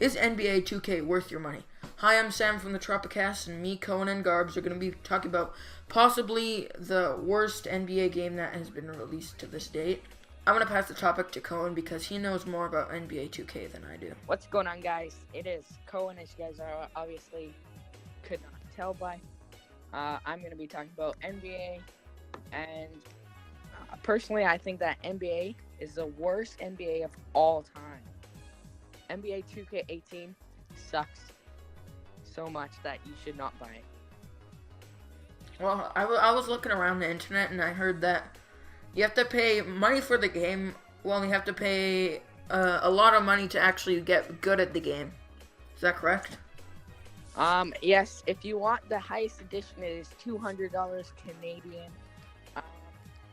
Is NBA 2K worth your money? Hi, I'm Sam from the Tropicast, and me, Kohen, and Garbs are going to be talking about possibly the worst NBA game that has been released to this date. I'm going to pass the topic to Kohen because he knows more about NBA 2K than I do. What's going on, guys? It is Kohen, as you guys are obviously could not tell by. I'm going to be talking about NBA, and personally, I think that NBA is the worst NBA of all time. NBA 2K18 sucks so much that you should not buy it. Well, I was looking around the internet and I heard that you have to pay money for the game. Well, you have to pay a lot of money to actually get good at the game. Is that correct? Yes. If you want the highest edition, it is $200 Canadian.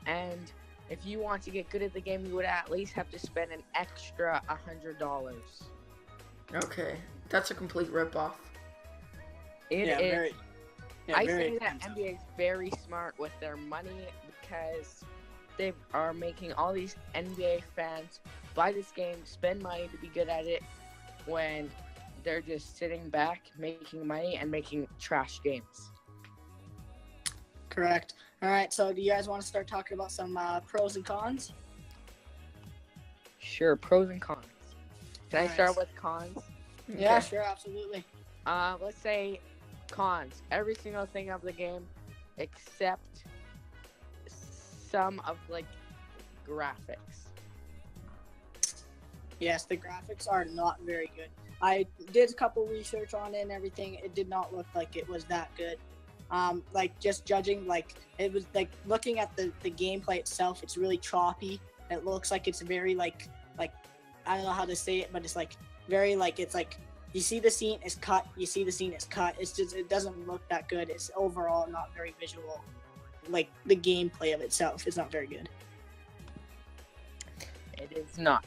And if you want to get good at the game, you would at least have to spend an extra $100. Okay, that's a complete ripoff. It is. Very I say that expensive. NBA is very smart with their money because they are making all these NBA fans buy this game, spend money to be good at it, when they're just sitting back, making money, and making trash games. Correct. All right, so do you guys want to start talking about some pros and cons? Sure, pros and cons. Can I Alright. start with cons? Yeah, Okay. sure, absolutely. Let's say cons. Every single thing of the game except some of, graphics. Yes, the graphics are not very good. I did a couple research on it and everything. It did not look like it was that good. Just judging, it was looking at the gameplay itself. It's really choppy. It looks like it's very I don't know how to say it, but it's very it's you see the scene is cut. You see the scene is cut. It's just it doesn't look that good. It's overall not very visual. The gameplay of itself is not very good. It is not.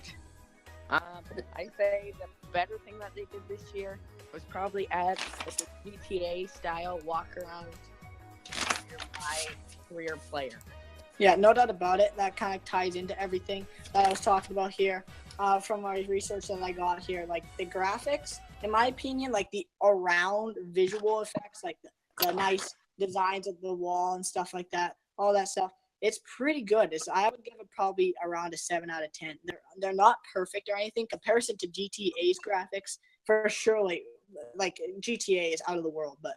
I say the better thing that they did this year was probably add the GTA style walk around career player. Yeah, no doubt about it. That kind of ties into everything that I was talking about here. From my research that I got here, the graphics, in my opinion, the around visual effects, the nice designs of the wall and stuff like that, all that stuff, it's pretty good. I would give it probably around a 7 out of 10. They're not perfect or anything. Comparison to GTA's graphics, for sure, GTA is out of the world. But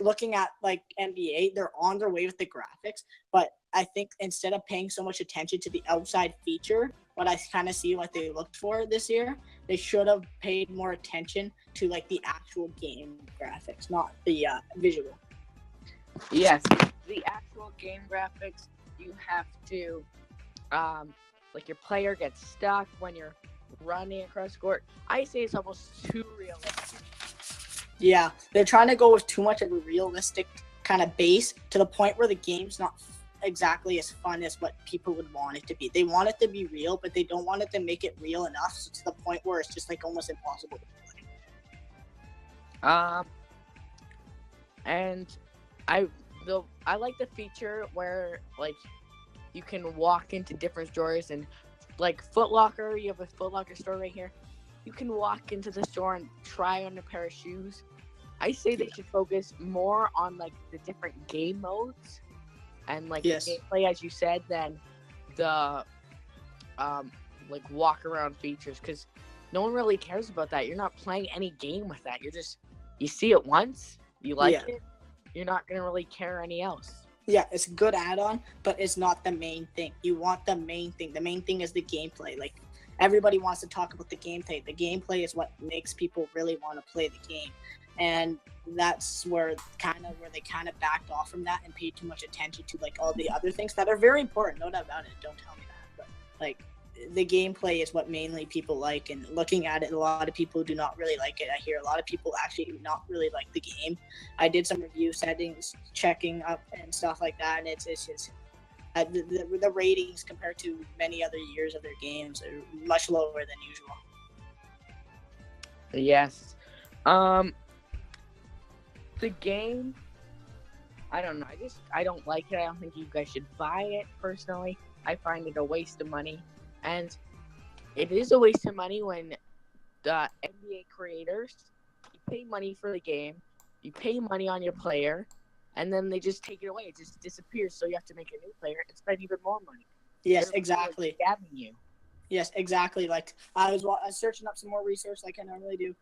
looking at NBA, they're on their way with the graphics. But I think instead of paying so much attention to the outside feature, what I kind of see what they looked for this year, they should have paid more attention to the actual game graphics, not the visual. Yes, the actual game graphics, you have to, your player gets stuck when you're running across court. I say it's almost too realistic. Yeah, they're trying to go with too much of a realistic kind of base to the point where the game's not exactly as fun as what people would want it to be. They want it to be real, but they don't want it to make it real enough to the point where it's just almost impossible to play. And I like the feature where you can walk into different stores and Foot Locker. You have a Foot Locker store right here. You can walk into the store and try on a pair of shoes. I say they should focus more on the different game modes and Yes. the gameplay, as you said, than the walk around features, because no one really cares about that. You're not playing any game with that. You see it once, you like it, you're not gonna really care any else. Yeah, it's a good add-on, but it's not the main thing. You want the main thing. The main thing is the gameplay. Everybody wants to talk about the gameplay. The gameplay is what makes people really want to play the game. And that's where they kind of backed off from that and paid too much attention to all the other things that are very important. No doubt about it. Don't tell me that. But the gameplay is what mainly people like, and looking at it, a lot of people do not really like it. I hear a lot of people actually do not really like the game. I did some review settings, checking up and stuff like that, and it's just the ratings compared to many other years of their games are much lower than usual. Yes. The game, I don't know. I don't like it. I don't think you guys should buy it personally. I find it a waste of money. And it is a waste of money when the NBA creators, you pay money for the game, you pay money on your player, and then they just take it away. It just disappears. So you have to make a new player and spend even more money. Yes, They're exactly. scamming you. Yes, exactly. Like I was searching up some more research, like I normally do.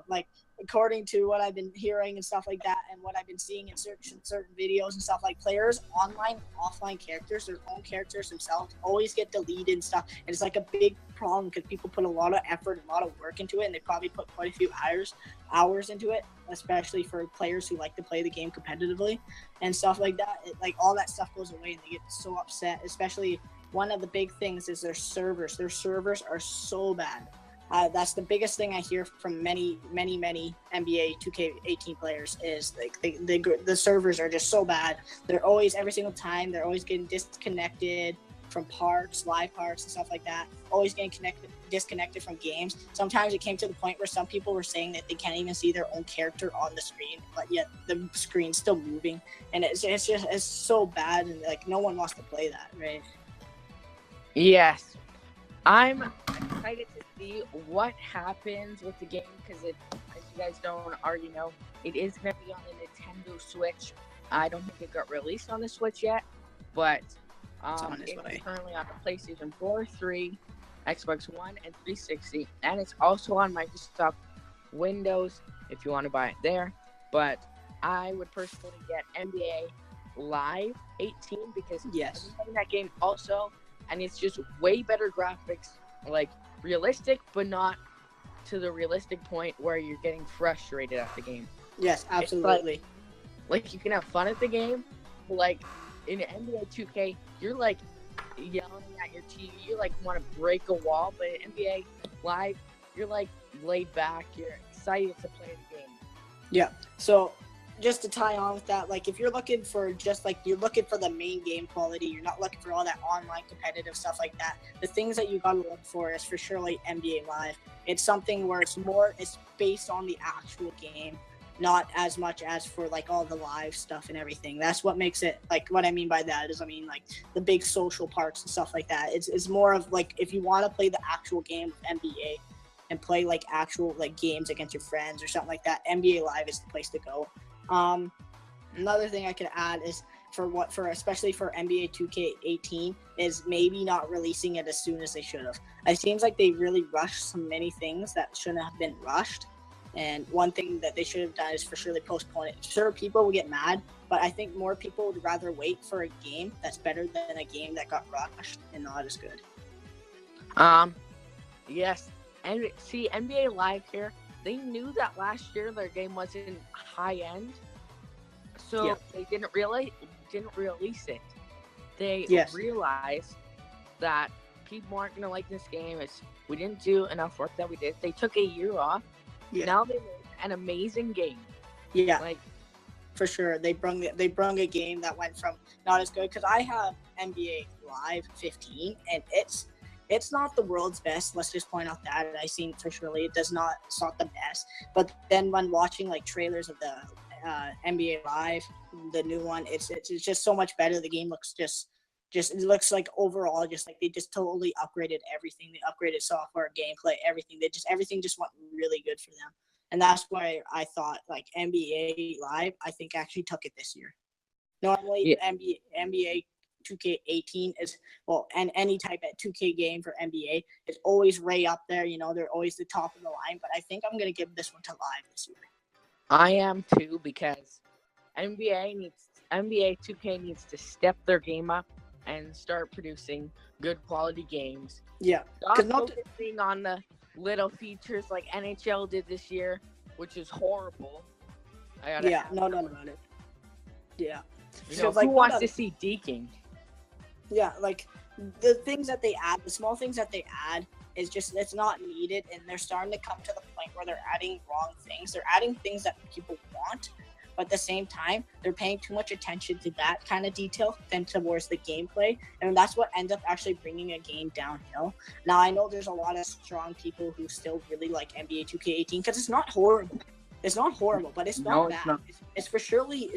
Like according to what I've been hearing and stuff like that, and what I've been seeing in certain videos and stuff, like players, online, offline characters, their own characters themselves, always get deleted and stuff. And it's like a big problem because people put a lot of effort, a lot of work into it, and they probably put quite a few hours into it, especially for players who like to play the game competitively and stuff like that. Like all that stuff goes away, and they get so upset, especially. One of the big things is their servers. Their servers are so bad. That's the biggest thing I hear from many NBA 2K18 players is like the servers are just so bad. They're always, every single time, they're always getting disconnected from live parts and stuff like that. Always getting disconnected from games. Sometimes it came to the point where some people were saying that they can't even see their own character on the screen, but yet the screen's still moving. And it's so bad, and like no one wants to play that, right? Yes. I'm excited to see what happens with the game because, as you guys don't already know, it is going to be on the Nintendo Switch. I don't think it got released on the Switch yet, but it's currently on the PlayStation 4, 3, Xbox One, and 360, and it's also on Microsoft Windows if you want to buy it there. But I would personally get NBA Live 18 because yes, I'm playing that game also. And it's just way better graphics, like realistic, but not to the realistic point where you're getting frustrated at the game. Yes, absolutely. Like you can have fun at the game, but like in NBA 2K, you're like yelling at your TV, you like want to break a wall. But in NBA Live, you're like laid back, you're excited to play the game. Yeah. So just to tie on with that, like if you're looking for you're looking for the main game quality, you're not looking for all that online competitive stuff like that. The things that you gotta look for is for sure like NBA Live. It's something where it's based on the actual game, not as much as for like all the live stuff and everything. That's what makes it, like what I mean by that is like the big social parts and stuff like that. It's more of like if you want to play the actual game of NBA and play like actual like games against your friends or something like that, NBA Live is the place to go. Another thing I could add is especially for NBA 2K18 is maybe not releasing it as soon as they should have. It seems like they really rushed so many things that shouldn't have been rushed. And one thing that they should have done is for sure they postpone it. Sure, people will get mad, but I think more people would rather wait for a game that's better than a game that got rushed and not as good. Yes, and see NBA Live here. They knew that last year their game wasn't high end, so they didn't release it. They realized that people aren't gonna like this game. We didn't do enough work that we did. They took a year off. Yeah. Now they made an amazing game. Yeah, for sure. They brung a game that went from not as good, because I have NBA Live 15 and it's not the world's best. Let's just point out that I seen for surely it's not the best. But then when watching like trailers of the NBA Live, the new one, it's just so much better. The game looks just it looks like overall just like they just totally upgraded everything. They upgraded software, gameplay, everything. Everything just went really good for them. And that's why I thought like NBA Live, I think actually took it this year. Normally NBA 2K18 is, and any type of 2K game for NBA is always way up there. You know, they're always the top of the line. But I think I'm going to give this one to Live this year. I am too, because NBA 2K needs to step their game up and start producing good quality games. Yeah. Stop focusing on the little features like NHL did this year, which is horrible. No about it. Yeah. You know, who wants to see deking? Yeah, like the things that they add, the small things that they add is just, it's not needed, and they're starting to come to the point where they're adding wrong things. They're adding things that people want, but at the same time, they're paying too much attention to that kind of detail than towards the gameplay, and that's what ends up actually bringing a game downhill. Now, I know there's a lot of strong people who still really like NBA 2K18 because it's not horrible. It's not horrible, but it's not bad. It's for surely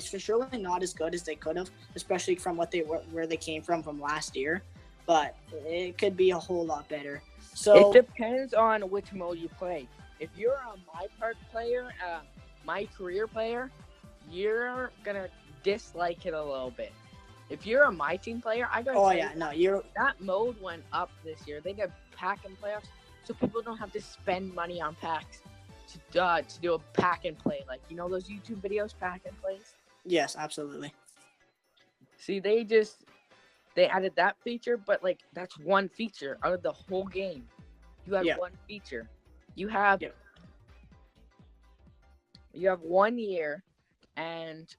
not as good as they could have, especially from where they came from last year. But it could be a whole lot better. So it depends on which mode you play. if you're a My Park player, My Career player, you're gonna dislike it a little bit. If you're a My Team player, I gotta say, that mode went up this year. They did pack and playoffs, so people don't have to spend money on packs to do a pack and play. Like, you know those YouTube videos, pack and plays? Yes, absolutely. See, they added that feature, but like that's one feature out of the whole game. You have one feature. You have 1 year, and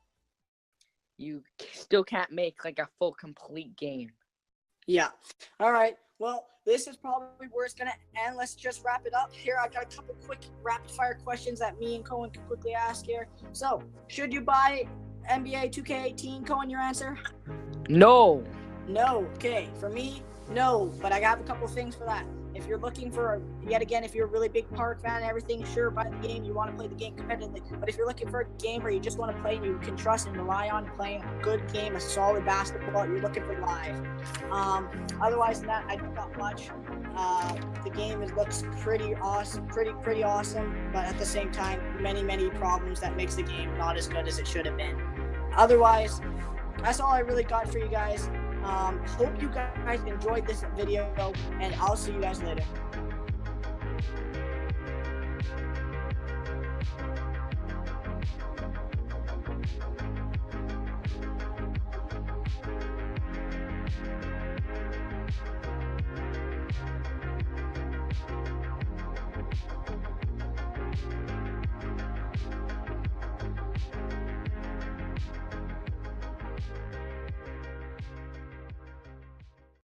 you still can't make like a full complete game. Yeah. All right. Well, this is probably where it's gonna end. Let's just wrap it up here. I got a couple quick rapid fire questions that me and Kohen can quickly ask here. So, should you buy NBA 2K18? Kohen, your answer? No. No. Okay. For me, no. But I have a couple things for that. If you're looking for, yet again, if you're a really big Park fan and everything, sure, buy the game. You want to play the game competitively. But if you're looking for a game where you just want to play and you can trust and rely on playing a good game, a solid basketball, you're looking for live. Otherwise than that, I don't got much. The game looks pretty awesome, pretty awesome. But at the same time, many problems that makes the game not as good as it should have been. Otherwise, that's all I really got for you guys. Hope you guys enjoyed this video, and I'll see you guys later.